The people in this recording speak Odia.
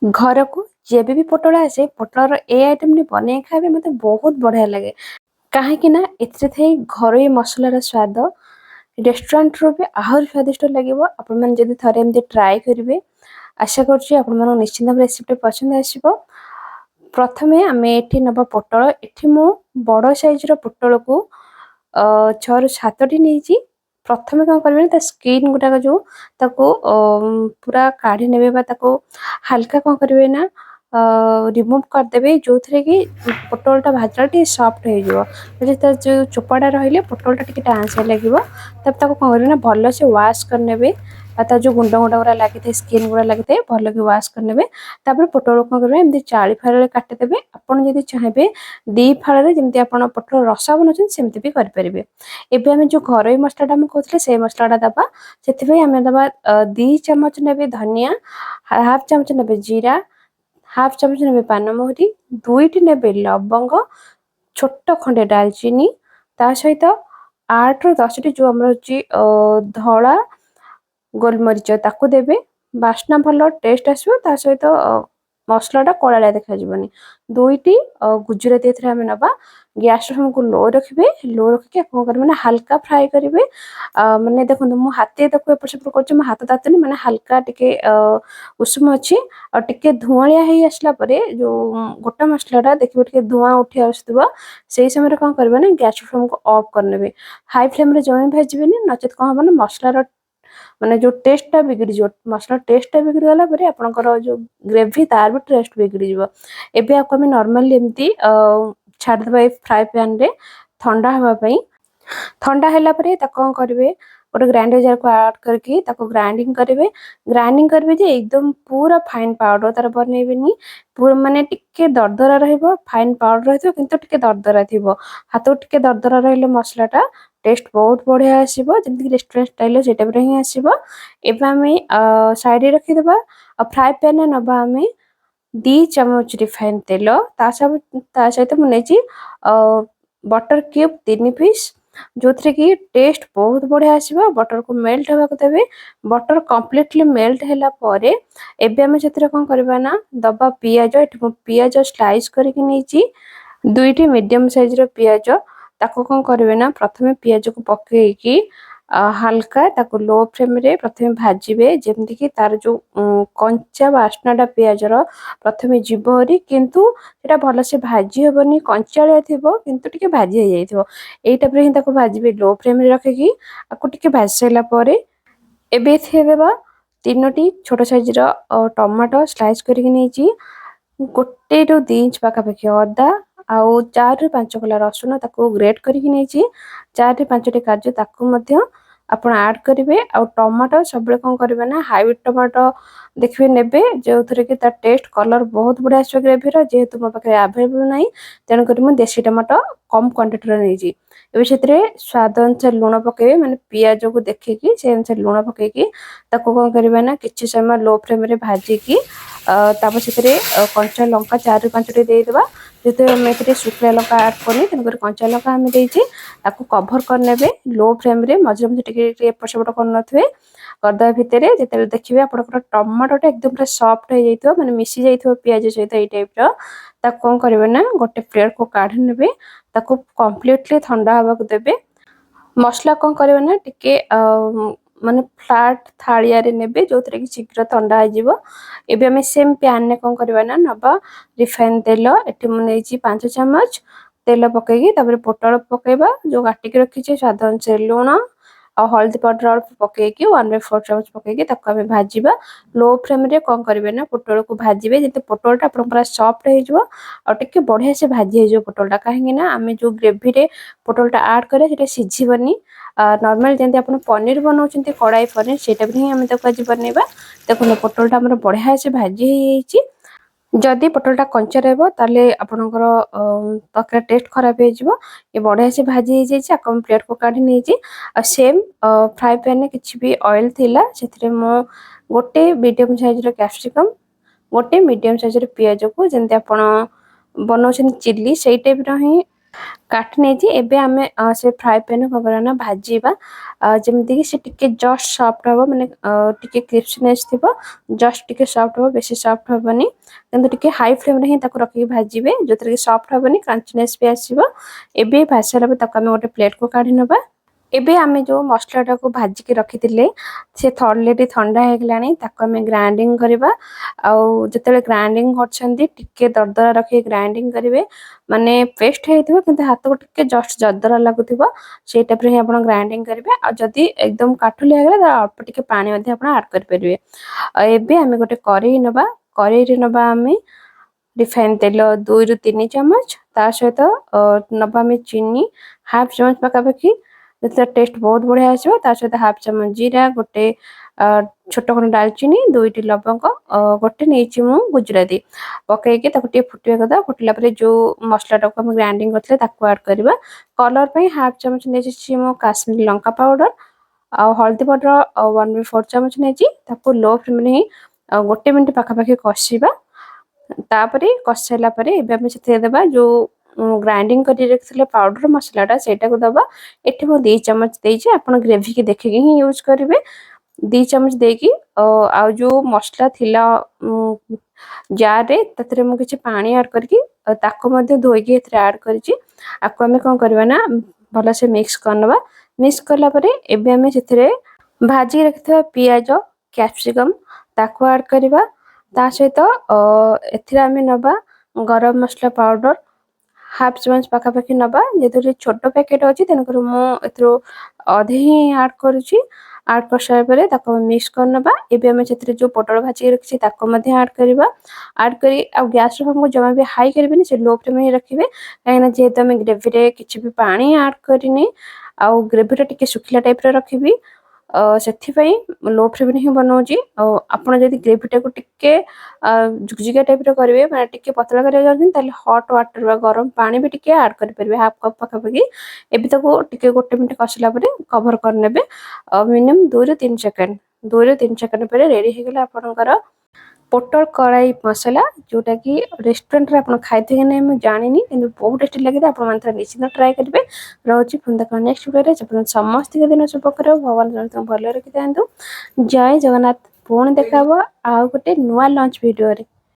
घर को जेबे भी पोटल आसे पोटलर ए आइटम ने बनै खाइबे मते बहुत बढ़िया लगे काहेकि ना एथिरे थे घरोई मसलार स्वाद रेस्टोरेंट रो भी आहर स्वादिष्ट लगे आपण मन जदी थरे एमती ट्राई करिवे आशा करछि आपण मन निश्चित भाव रेसिपी पसंद आसीबो। प्रथमे आमे एठी नबा पोटल एठी मो बड़ साइज रो पोटल को 6 ରୁ 7ଟି ନେଇଛି। ପ୍ରଥମେ କଣ କରିବେ ତା ସ୍କିନ୍ ଗୁଟାକ ଯୋଉ ତାକୁ ପୁରା କାଢି ନେବେ ବା ତାକୁ ହାଲକା କଣ କରିବେ ନା ରିମୁଭ କରିଦେବେ ଯୋଉଥିରେ କି ପୋଟଳଟା ଭାଜලා ଟିକେ ସଫ୍ଟ ହେଇଯିବ। ଯଦି ତା ଯୋଉ ଚୋପାଟା ରହିଲେ ପୋଟଳଟା ଟିକେ ଟାଣସିଆ ଲାଗିବ। ତାପରେ ତାକୁ କଣ କରିବେ ନା ଭଲସେ ୱାଶ କରିନେବେ ଆଉ ତା ଯୋଉ ଗୁଣ୍ଡ ଗୁଣ୍ଡ ଗୁରା ଲାଗିଥାଏ ସ୍କିନ୍ ଗୁରା ଲାଗିଥାଏ ଭଲକି ୱାଶ କରିନେବେ। ତାପରେ ପୋଟଳ କଣ କରିବେ ଏମିତି ଚାଳି ଫାଳରେ କାଟିଦେବେ। ଆପଣ ଯଦି ଚାହିଁବେ ଦି ଫାଳରେ ଯେମିତି ଆପଣ ପୋଟଳ ରସା ବନାଉଛନ୍ତି ସେମିତି ବି କରିପାରିବେ। ଏବେ ଆମେ ଯୋଉ ଘରୋଇ ମସଲାଟା ଆମେ କହୁଥିଲେ ସେଇ ମସଲାଟା ଦବା। ସେଥିପାଇଁ ଆମେ ଦବା 2 ଚାମଚ ନେବେ ଧନିଆ, ହାଫ ଚାମଚ ନେବେ ଜିରା, ହାଫ ଚାମଚ ନେବେ ପାନମହୁରି, 2ଟି ନେବେ ଲବଙ୍ଗ, ଛୋଟ ଖଣ୍ଡେ ଡାଲଚିନି, ତା ସହିତ 8 ରୁ 10ଟି ଯୋଉ ଆମର ଅଛି ଧଳା ଗୋଲମରିଚ ତାକୁ ଦେବେ। ବାସ୍ନା ଭଲ ଟେଷ୍ଟ ଆସିବ ତା ସହିତ ମସଲାଟା କଳାଳିଆ ଦେଖାଯିବନି। 2ଟି ଗୁଜୁରାତି ଏଥିରେ ଆମେ ନବା। ଗ୍ୟାସ ଫ୍ଲେମକୁ लो रखिबे। लो रखिके कौन करेंगे ना हल्का फ्राई करेंगे। माने देखो मु हाथे देखो एपट सेपट कर मो हाथ तातुनी माने हल्का टिके उषुम अच्छी और टिके धुआलिया हेई आसला परे जो गोटा मसलाटा देखिबे टिके धुआं उठी आसुथबो सेही समय कौन करबे ना गैस फ्लेम को ऑफ करनेबे। हाई फ्लेम रे जमे भाजबेनी नचेत कौन हबो ना मसलार माने जो टेस्टटा बिगड़ी जो मसला टेस्टटा बिगड़ी गला परे आपनकर जो ग्रेवी तार भी टेस्ट बिगड़ी जिवो। एबे आपको हम नॉर्मली एमती छाड़ देबा ए फ्राई पैन रे ठंडा हवा पई। ठंडा हैला परे ता कौन करिवे गोटे ग्राइंडर जार को ऐड करके ताको ग्राइंडिंग करिवे जे एकदम पूरा फाइन पाउडर तार बनेबेनी पूरा माने टिके दरदरा रहइबो फाइन पाउडर रहइबो किंतु टिके दरदरा थिबो। हाथ टिके दरदरा रहिले मसलाटा टेस्ट बहुत बढ़िया आसीबो जेमति रेस्टोरेंट स्टाइल से टाइप रे ही आसीबो। एबे हमें साइड रे रखि देबा और फ्राई पैन ने नबा हमें 2 चामच रिफाइन तेल ता सहित मुझे बटर क्यूब 3 पीस जो थे कि टेस्ट बहुत बढ़िया आसीबो। बटर को मेल्ट होगा देवे। बटर कंप्लीटली मेल्ट हैला परे एबे हमें सेतिर कोन करबा ना दबा पियाज एठी पियाज स्लाइस करके नीची 2टी मीडियम साइज रो पियाज ताको कोन करबे ना प्रथमे पियाज को पकेकी हल्का ताको लो फ्लेम रे प्रथमे भाजीबे जेमति कि तार जो कंचा वासनाटा पियाजर प्रथमे जीवरी किंतु सेटा भल से भाजी हेबनी कंचाळिया थिबो किंतु टिके भाजी हे जाइथिबो। एई टाइप रे ही ताको भाजीबे लो फ्लेम रे रखिकी आको टिके भाजी सैला परे एबे थे देबा 3टी छोट साइज रो टमाटो स्लाइस करके नेची 1 ରୁ 2 इंच पाखापाखि अदा आउ 4 ରୁ 5 कला रसुण ताको ग्रेट करके नेची 4 ରୁ 5टी काजू ताको मध्य आपण ऐड करिवे आ टमाटो सबले कोन करिवे ना हाइब्रिड टमाटो देखिए नेबे जो थरे कि ता टेस्ट कलर बहुत बढ़िया आछो ग्रेवी रो जेहेतु मो पाखे अवेलेबल नाही तेन करी मु देसी टमाटो कम क्वांटिटी रो नै जी। एबे सेतरे स्वाद अनुसार लूण पकेबे माने पियाज को देखिकी से अनुसार लूण पकेकी ताको कोन करिवे ना किछि समय लो फ्लेम रे भाजीकी तापर सेतरे कंचा लंका 4 ରୁ 5टी देई देबा। जेते हम एतरे सुखला लंका ऐड करनी तेन कर कंचा लंका हम देइछि ताको कवर कर नेबे लो फ्लेम रे मझे मझे टिके एपट सेपट कर नथवे करदा भितरे जेते देखिबे आपनकर टमाटोटा एकदम पूरा सॉफ्ट हो जाइतो माने मिसी जाइतो पियाज सहित एई टाइप रो ताको कोन करबे ना गोटे प्लेट को काढी नेबे ताको कंप्लीटली ठंडा हवा को देबे। मसला कोन करबे ना टिके माने फ्लैट थालिया रे नेबे जोथरे कि शीघ्र ठंडा हो जिवो। एबे हमें सेम पैन ने कोन करबा ना नबा रिफाइन तेल एठी मु नेछि 5 चम्मच तेल पकेगी तापर पोटल पकेबा जो काटी के रखी छे स्वाद अनुसार लूण और हल्दी पाउडर अल्प पकेकी 1/4 चम्मच पकेकी ताको हमें भाजीबा। लो फ्लेम रे कोन करबे ना पोटल को भाजीबे जेते पोटलटा अपन पूरा सॉफ्ट हो जिवो और टिके बढ़िया से भाजी हो जिवो पोटलटा काहेकि ना हमें जो ग्रेवी रे पोटलटा ऐड करे सेटा सिझिबनी नॉर्मल जेंति अपन पनीर बनाउछन्ती कड़ाई पनीर सेटा भी हम ताको आज बनेबा। देखो पोटलटा हमर बढ़िया से भाजी हो जाइछि। जदि पोटलटा कंचा रहबो ताले आपनकर तकर टेस्ट खराब हो जिवो। ये बढ़िया से भाजी हो जाइछि आकम प्लेट को काढी नेछि आ सेम फ्राई पैन में किछि भी ऑयल थिला सेथिरे मो गोटे मीडियम साइज रो कैप्सिकम गोटे मीडियम साइज रो पियाज को जेंति आपण बनाउछन चिल्ली सेई टाइप रो ही କାଟି ନେଇଛି। ଏବେ ଆମେ ସେ ଫ୍ରାଏ ପ୍ୟାନ୍ କଣ କରିବା ନା ଭାଜିବା, ଯେମିତିକି ସେ ଟିକେ ଜଷ୍ଟ ସଫ୍ଟ ହବ, ମାନେ ଟିକେ କ୍ରିସ୍ପିନେସ୍ ଥିବ, ଜଷ୍ଟ ଟିକେ ସଫ୍ଟ ହବ, ବେଶୀ ସଫ୍ଟ ହବନି। କିନ୍ତୁ ଟିକେ ହାଇ ଫ୍ଲେମ୍ରେ ହିଁ ତାକୁ ରଖିକି ଭାଜିବେ, ଯୋଉଥିରେ କି ସଫ୍ଟ ହବନି, କ୍ରଞ୍ଚିନେସ୍ ବି ଆସିବ। ଏବେ ଭାଜି ସାରିଲା ପରେ ତାକୁ ଆମେ ଗୋଟେ ପ୍ଲେଟ୍କୁ କାଢି ନେବା। ଏବେ ଆମେ ଯୋଉ ମସଲାଟାକୁ ଭାଜିକି ରଖିଥିଲେ ସେ ଅଲରେଡି ଥଣ୍ଡା ହେଇଗଲାଣି, ତାକୁ ଆମେ ଗ୍ରାଇଣ୍ଡିଙ୍ଗ କରିବା। ଆଉ ଯେତେବେଳେ ଗ୍ରାଇଣ୍ଡିଙ୍ଗ କରୁଛନ୍ତି ଟିକେ ଦରଦରା ରଖିକି ଗ୍ରାଇଣ୍ଡିଙ୍ଗ କରିବେ, ମାନେ ପେଷ୍ଟ ହେଇଥିବ କିନ୍ତୁ ହାତକୁ ଟିକେ ଜଷ୍ଟ ଦରଦରା ଲାଗୁଥିବ, ସେଇ ଟାଇପ୍ରେ ହିଁ ଆପଣ ଗ୍ରାଇଣ୍ଡିଙ୍ଗ କରିବେ। ଆଉ ଯଦି ଏକଦମ କାଠୁଲିଆ ହେଇଗଲା ତାହେଲେ ଅଳ୍ପ ଟିକେ ପାଣି ମଧ୍ୟ ଆପଣ ଆଡ୍ କରିପାରିବେ। ଆଉ ଏବେ ଆମେ ଗୋଟେ କରେଇ ନେବା, କରେଇରେ ନେବା ଆମେ ରିଫାଇନ୍ ତେଲ 2 ରୁ 3 ଚାମଚ, ତା ସହିତ ନେବା ଆମେ ଚିନି ହାଫ୍ ଚାମଚ ପାଖାପାଖି, ସେଥିରେ ଟେଷ୍ଟ ବହୁତ ବଢିଆ ଆସିବ। ତା ସହିତ ହାଫ୍ ଚାମଚ ଜିରା, ଗୋଟେ ଛୋଟ ଖଣ୍ଡ ଡାଲଚିନି, 2ଟି ଲବଙ୍ଗ, ଗୋଟେ ନେଇଛି ମୁଁ ଗୁଜୁରାତି, ପକେଇକି ତାକୁ ଟିକେ ଫୁଟିବା କଥା। ଫୁଟିଲା ପରେ ଯୋଉ ମସଲାଟାକୁ ଆମେ ଗ୍ରାଇଣ୍ଡିଙ୍ଗ କରିଥିଲେ ତାକୁ ଆଡ୍ କରିବା। କଲର ପାଇଁ ହାଫ୍ ଚାମଚ ନେଇଛି ମୁଁ କାଶ୍ମୀରୀ ଲଙ୍କା ପାଉଡର, ଆଉ ହଳଦୀ ପାଉଡର 1/4 ଚାମଚ ନେଇଛି। ତାକୁ ଲୋ ଫ୍ଲେମ୍ରେ ହିଁ 1 ମିନିଟ୍ ପାଖାପାଖି କଷିବା। ତାପରେ କଷି ସାରିଲା ପରେ ଏବେ ଆମେ ସେଥିରେ ଦେବା ଯୋଉ ଗ୍ରାଇଣ୍ଡିଙ୍ଗ କରି ରଖିଥିଲେ ପାଉଡର ମସଲାଟା, ସେଇଟାକୁ ଦବା। ଏଠି ମୁଁ 2 ଚାମଚ ଦେଇଛି, ଆପଣ ଗ୍ରେଭିକି ଦେଖିକି ହିଁ ୟୁଜ୍ କରିବେ। 2 ଚାମଚ ଦେଇକି ଆଉ ଯୋଉ ମସଲା ଥିଲା ଜାରରେ, ସେଥିରେ ମୁଁ କିଛି ପାଣି ଆଡ୍ କରିକି ତାକୁ ମଧ୍ୟ ଧୋଇକି ଏଥିରେ ଆଡ୍ କରିଛି। ଆକୁ ଆମେ କଣ କରିବା ନା ଭଲସେ ମିକ୍ସ କରିନେବା। ମିକ୍ସ କଲା ପରେ ଏବେ ଆମେ ସେଥିରେ ଭାଜିକି ରଖିଥିବା ପିଆଜ, କ୍ୟାପ୍ସିକମ୍ ତାକୁ ଆଡ୍ କରିବା। ତା ସହିତ ଏଥିରେ ଆମେ ନେବା ଗରମ ମସଲା ପାଉଡର ହାଫ୍ ଚାମଚ ପାଖାପାଖି ନେବା, ଯେହେତୁ ଛୋଟ ପ୍ୟାକେଟ୍ ଅଛି ତେଣୁକରି ମୁଁ ଏଥିରୁ ଅଧେ ହିଁ ଆଡ୍ କରୁଛି। ଆଡ୍ କରିସାରିଲା ପରେ ତାକୁ ମିକ୍ସ କରିନେବା। ଏବେ ଆମେ ସେଥିରେ ଯୋଉ ପୋଟଳ ଭାଜିକି ରଖିଛି ତାକୁ ମଧ୍ୟ ଆଡ୍ କରିବା। ଆଡ୍ କରି ଆଉ ଗ୍ୟାସର ଫ୍ଲେମ୍କୁ ଜମା ବି ହାଇ କରିବେନି, ସେ ଲୋ ଫ୍ଲେମ୍ରେ ହିଁ ରଖିବେ, କାହିଁକିନା ଯେହେତୁ ଆମେ ଗ୍ରେଭିରେ କିଛି ବି ପାଣି ଆଡ୍ କରିନି, ଆଉ ଗ୍ରେଭିଟା ଟିକେ ଶୁଖିଲା ଟାଇପ୍ର ରଖିବି, ସେଥିପାଇଁ ଲୋ ଫ୍ଲେମ୍ରେ ହିଁ ବନଉଛି। ଆଉ ଆପଣ ଯଦି ଗ୍ରେଭିଟାକୁ ଟିକେ ଝୁକଝୁକିଆ ଟାଇପ୍ର କରିବେ, ମାନେ ଟିକେ ପତଳା କରିବାକୁ ଚାହୁଁଛନ୍ତି, ତାହେଲେ ହଟ୍ ୱାଟର ବା ଗରମ ପାଣି ବି ଟିକେ ଆଡ୍ କରିପାରିବେ, ହାଫ୍ କପ୍ ପାଖାପାଖି। ଏବେ ତାକୁ ଟିକେ 1 ମିନିଟ୍ କଷିଲା ପରେ କଭର କରିନେବେ, ମିନିମମ୍ 2 ରୁ 3 ସେକେଣ୍ଡ। 2 ରୁ 3 ସେକେଣ୍ଡ ପରେ ରେଡି ହେଇଗଲା ଆପଣଙ୍କର ପୋଟଳ କଢାଇ ମସଲା, ଯୋଉଟା କି ରେଷ୍ଟୁରାଣ୍ଟରେ ଆପଣ ଖାଇଥିବେ କି ନାହିଁ ମୁଁ ଜାଣିନି, କିନ୍ତୁ ବହୁତ ଟେଷ୍ଟି ଲାଗିଥାଏ। ଆପଣମାନେ ଥରେ ନିଶ୍ଚିତ ଟ୍ରାଏ କରିବେ। ରହୁଛି ପୁଣି ଦେଖା ନେକ୍ସଟ ଭିଡ଼ିଓରେ। ସମସ୍ତଙ୍କ ଦିନ ଶୁଭ କରାଉ, ଭଗବାନ ସମସ୍ତଙ୍କୁ ଭଲରେ ରଖିଥାନ୍ତୁ। ଜୟ ଜଗନ୍ନାଥ। ପୁଣି ଦେଖା ହବ ଆଉ ଗୋଟେ ନୂଆ ଲଞ୍ଚ ଭିଡ଼ିଓରେ।